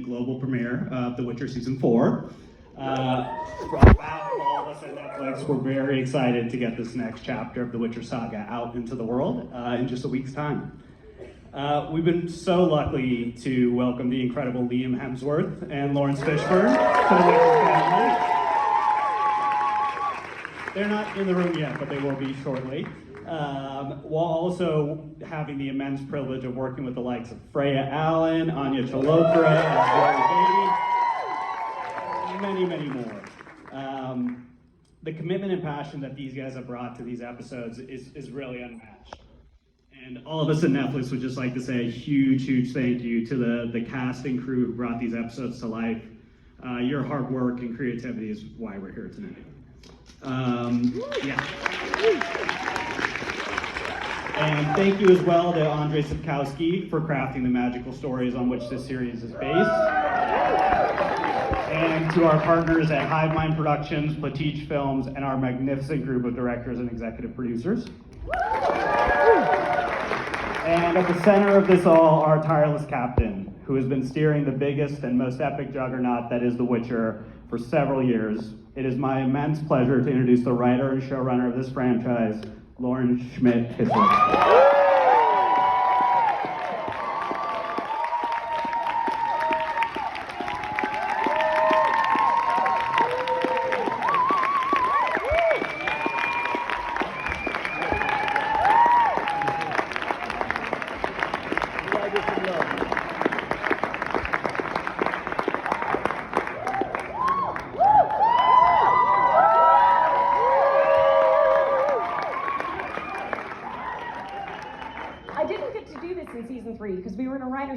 global premiere of The Witcher Season 4. On behalf of all of us at Netflix, we're very excited to get this next chapter of the Witcher saga out into the world in just a week's time. We've been so lucky to welcome the incredible Liam Hemsworth and Lawrence Fishburne to the Witcher family. They're not in the room yet, but they will be shortly. While also having the immense privilege of working with the likes of Freya Allen, Anya Chalotra, and Zoe Bailey, many more. The commitment and passion that these guys have brought to these episodes is really unmatched. And all of us at Netflix would just like to say a huge thank you to the cast and crew who brought these episodes to life. Your hard work and creativity is why we're here tonight. And thank you as well to Andrzej Sapkowski for crafting the magical stories on which this series is based. And to our partners at Hive Mind Productions, Platich Films, and our magnificent group of directors and executive producers. And at the center of this all, our tireless captain, who has been steering the biggest and most epic juggernaut that is The Witcher for several years. It is my immense pleasure to introduce the writer and showrunner of this franchise, Lauren Schmidt-Kissel.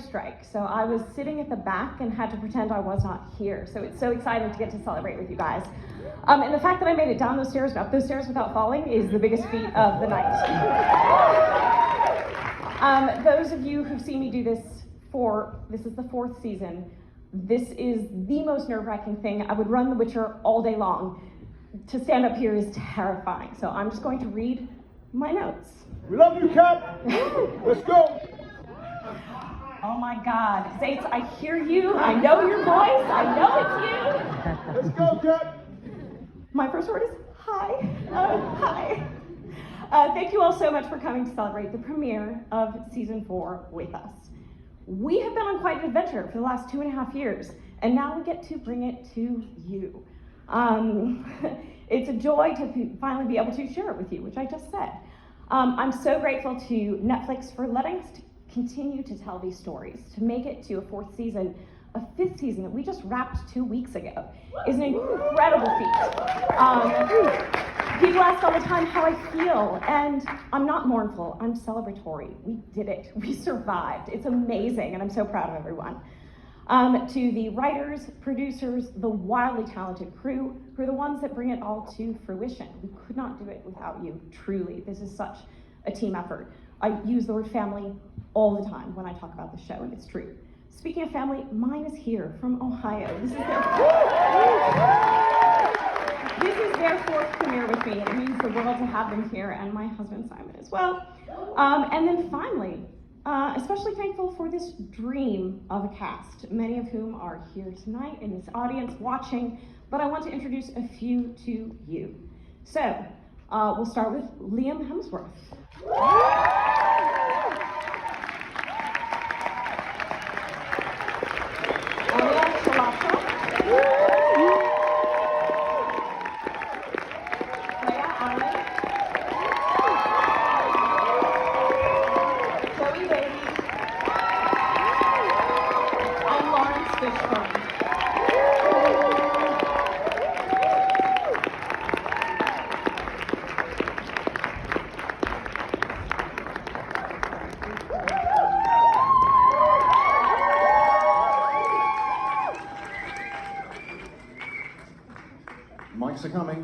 Strike. So I was sitting at the back and had to pretend I was not here. So it's so exciting to get to celebrate with you guys. And the fact that I made it down those stairs and up those stairs without falling is the biggest feat of the night. Those of you who've seen me do this this is the 4th season. This is the most nerve-wracking thing. I would run The Witcher all day long. To stand up here is terrifying. So I'm just going to read my notes. We love you, Cap. Let's go. Oh my God, Zaitz, I hear you. I know your voice. I know it's you. Let's go, Kat. My first word is hi. Hi. Thank you all so much for coming to celebrate the premiere of Season 4 with us. We have been on quite an adventure for the last 2.5 years, and now we get to bring it to you. It's a joy to finally be able to share it with you, which I just said. I'm so grateful to Netflix for letting us continue to tell these stories. To make it to a 4th season, a 5th season that we just wrapped 2 weeks ago is an incredible feat. People ask all the time how I feel, and I'm not mournful, I'm celebratory. We did it, we survived. It's amazing, and I'm so proud of everyone. To the writers, producers, the wildly talented crew, who are the ones that bring it all to fruition. We could not do it without you, truly. This is such a team effort. I use the word family all the time when I talk about the show, and it's true. Speaking of family, mine is here from Ohio. This is their 4th premiere with me, and it means the world to have them here, and my husband Simon as well. And then finally, especially thankful for this dream of a cast, many of whom are here tonight in this audience watching, but I want to introduce a few to you. So, we'll start with Liam Hemsworth. Anya Chalotra. Freya Allen. Zoe Bailey. And Lawrence Fishburne. Mics are coming.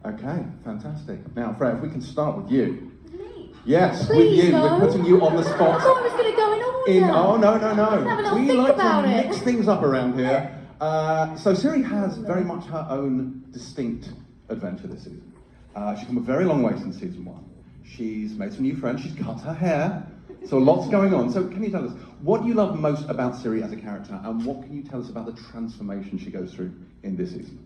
Okay, fantastic. Now, Freya, if we can start with you. Me? Yes, Please, with you. no. We're putting you on the spot. I thought I was going to go in order. Oh, no. Have a little We think like about to it. mix things up around here. So Ciri has very much her own distinct adventure this season. She's come a very long way since season 1. She's made some new friends. She's cut her hair. So lots going on. So can you tell us, what do you love most about Ciri as a character, and what can you tell us about the transformation she goes through in this season?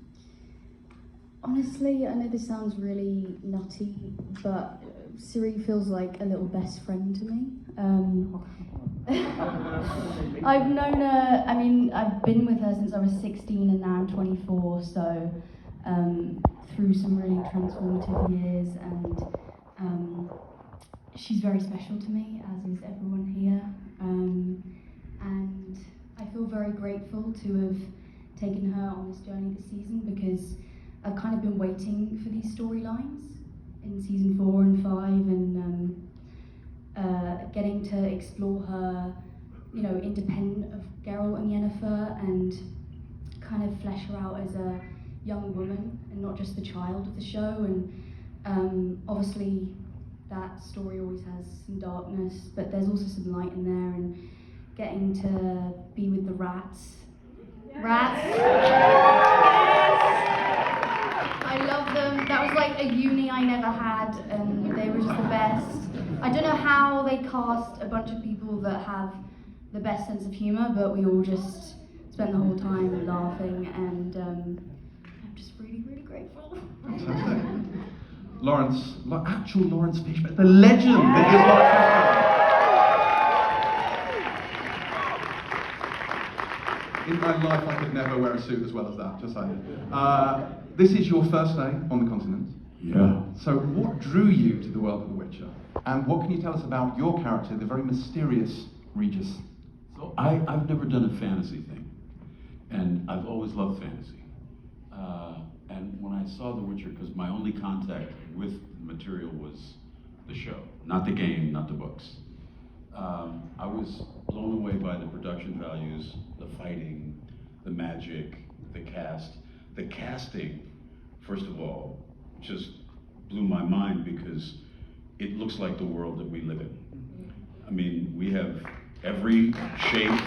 Honestly, I know this sounds really nutty, but Ciri feels like a little best friend to me. I've known her, I mean, I've been with her since I was 16 and now I'm 24, so through some really transformative years, and she's very special to me, as is everyone here. And I feel very grateful to have taken her on this journey this season, because I've kind of been waiting for these storylines in season 4 and 5, and getting to explore her, you know, independent of Geralt and Yennefer, and kind of flesh her out as a young woman and not just the child of the show. And obviously that story always has some darkness, but there's also some light in there, and getting to be with the rats. Rats! I love them. That was like a uni I never had, and they were just the best. I don't know how they cast a bunch of people that have the best sense of humour, but we all just spent the whole time laughing, and I'm just really, really grateful. Fantastic. Lawrence, actual Lawrence Fishburne, the legend that is Lawrence Fishburne. In my life, I could never wear a suit as well as that, just saying. This is your first day on the continent. Yeah. So what drew you to the world of The Witcher? And what can you tell us about your character, the very mysterious Regis? So I've never done a fantasy thing, and I've always loved fantasy. And when I saw The Witcher, because my only contact with the material was the show, not the game, not the books. I was blown away by the production values, the fighting, the magic, the cast. The casting, first of all, just blew my mind, because it looks like the world that we live in. I mean, we have every shape,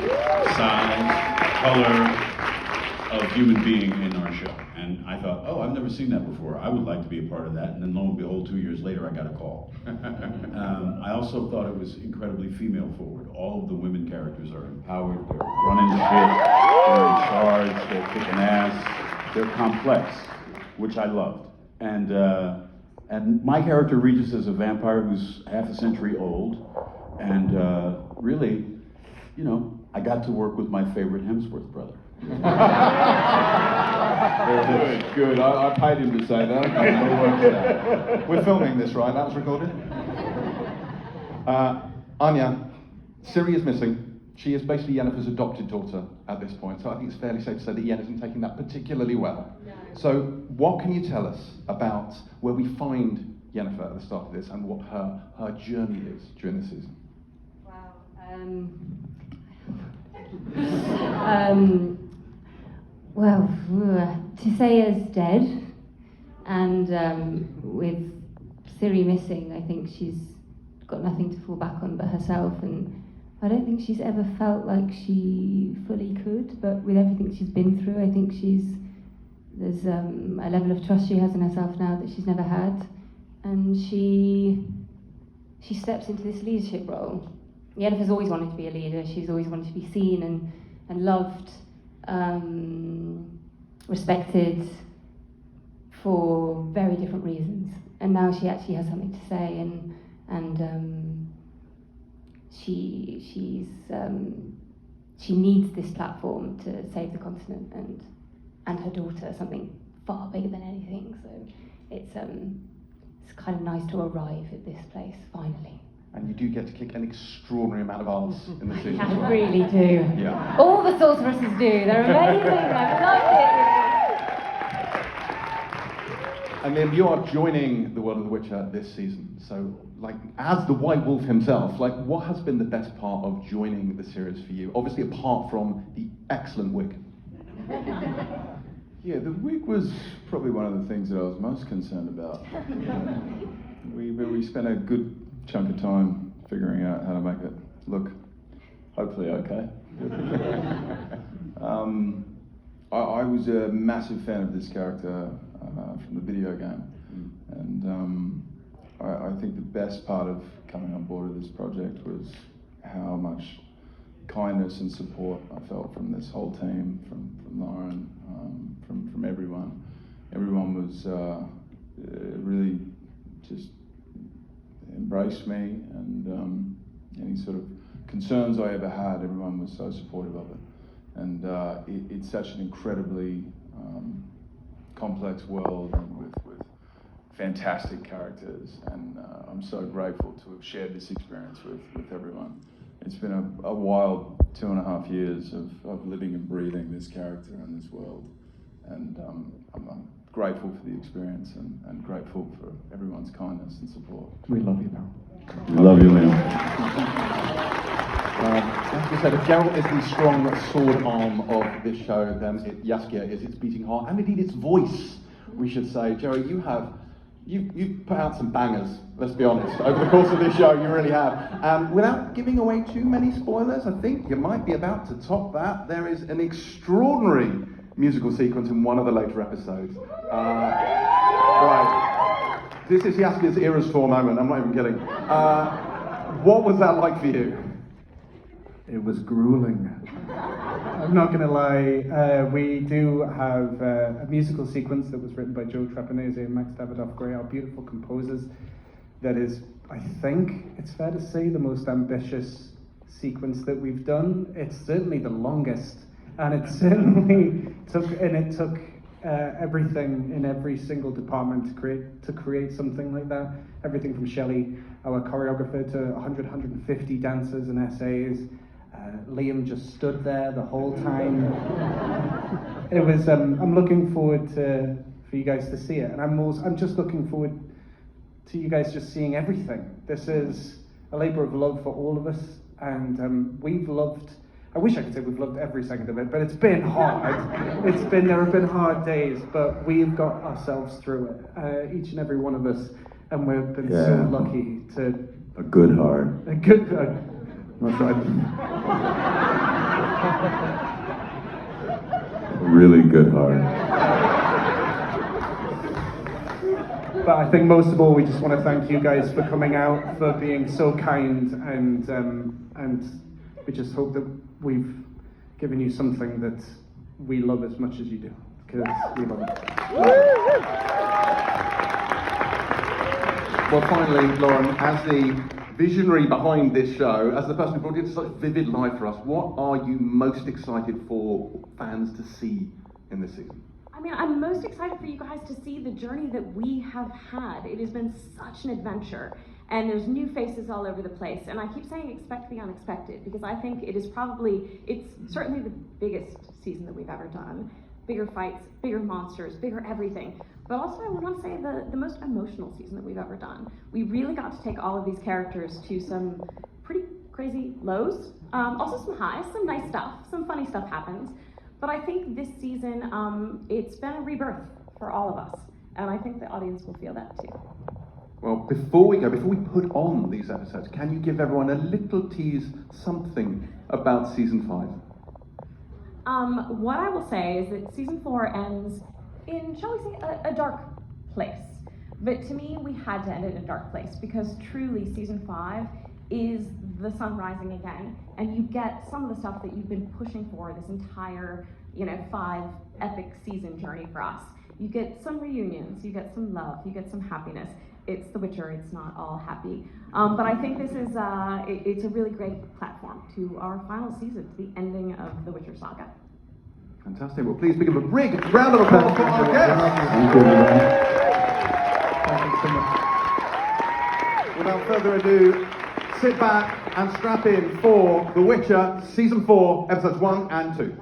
size, color of human being in our show. And I thought, oh, I've never seen that before. I would like to be a part of that. And then lo and behold, 2 years later, I got a call. I also thought it was incredibly female forward. All of the women characters are empowered, they're running shit, they're in charge, they're kicking ass, they're complex, which I loved. And my character, Regis, is a vampire who's half a century old. And really, you know, I got to work with my favorite Hemsworth brother. Good. I paid him to say that. We're filming this, right? That was recorded. Anya, Ciri is missing. She is basically Yennefer's adopted daughter at this point, so I think it's fairly safe to say that Yen isn't taking that particularly well. No. So what can you tell us about where we find Yennefer at the start of this, and what her journey is during this season? Wow. Well, to say as dead, and with Ciri missing, I think she's got nothing to fall back on but herself, and I don't think she's ever felt like she fully could, but with everything she's been through, I think there's a level of trust she has in herself now that she's never had, and she steps into this leadership role. Yennefer's always wanted to be a leader. She's always wanted to be seen and loved, respected for very different reasons. And now she actually has something to say, and she needs this platform to save the continent and her daughter, something far bigger than anything. So it's kind of nice to arrive at this place finally. And you do get to kick an extraordinary amount of ass in the season. I really do. Yeah. All the sorceresses do. They're amazing. I love it. And then you are joining the world of The Witcher this season. So, like, as the White Wolf himself, like, what has been the best part of joining the series for you? Obviously, apart from the excellent wig. Yeah, the wig was probably one of the things that I was most concerned about. We spent a good chunk of time figuring out how to make it look hopefully okay. I was a massive fan of this character from the video game, and I think the best part of coming on board with this project was how much kindness and support I felt from this whole team, from Lauren, from everyone. Everyone was really just embraced me, and any sort of concerns I ever had, everyone was so supportive of it. And it's such an incredibly complex world with fantastic characters, and I'm so grateful to have shared this experience with everyone. It's been a wild 2.5 years of living and breathing this character and this world, and I'm grateful for the experience and grateful for everyone's kindness and support. We love you, Meryl. Love you, Liam. As we said, if Geralt is the strong sword arm of this show, then Jaskier is its beating heart, and indeed its voice, we should say. Jerry, you've put out some bangers, let's be honest, over the course of this show, you really have. Without giving away too many spoilers, I think you might be about to top that. There is an extraordinary musical sequence in one of the later episodes. Right. This is Jaskier's Eras Tour moment, I'm not even kidding. What was that like for you? It was grueling. I'm not going to lie. We do have a musical sequence that was written by Joe Trapanese and Max Davidoff-Gray, our beautiful composers. That is, I think it's fair to say, the most ambitious sequence that we've done. It's certainly the longest, and it certainly took everything in every single department to create something like that. Everything from Shelley, our choreographer, to 150 dancers and essays. Liam just stood there the whole time. It was. I'm looking forward for you guys to see it, and I'm just looking forward to you guys just seeing everything. This is a labor of love for all of us, and we've loved. I wish I could say we've loved every second of it, but it's been hard. There have been hard days, but we've got ourselves through it, each and every one of us, and we've been so lucky to. A good heart. A good. That's right. Really good heart. But I think most of all, we just want to thank you guys for coming out, for being so kind, and we just hope that we've given you something that we love as much as you do, because we love it. Well, finally, Lauren, as the visionary behind this show, as the person who brought it to such vivid life for us, what are you most excited for fans to see in this season? I mean, I'm most excited for you guys to see the journey that we have had. It has been such an adventure, and there's new faces all over the place. And I keep saying expect the unexpected, because I think it's certainly the biggest season that we've ever done. Bigger fights, bigger monsters, bigger everything. But also I want to say the most emotional season that we've ever done. We really got to take all of these characters to some pretty crazy lows, also some highs, some nice stuff, some funny stuff happens. But I think this season, it's been a rebirth for all of us. And I think the audience will feel that too. Well, before we put on these episodes, can you give everyone a little tease, something about season 5? What I will say is that season 4 ends in, shall we say, a dark place. But to me, we had to end it in a dark place, because truly season 5 is the sun rising again, and you get some of the stuff that you've been pushing for this entire, 5 epic season journey for us. You get some reunions, you get some love, you get some happiness. It's The Witcher, it's not all happy. But I think this is, it's a really great platform to our final season, to the ending of The Witcher saga. Fantastic. Well, please give a big round of applause for our guests. Thank you, everyone. Thank you so much. Without further ado, sit back and strap in for The Witcher Season 4, Episodes 1 and 2.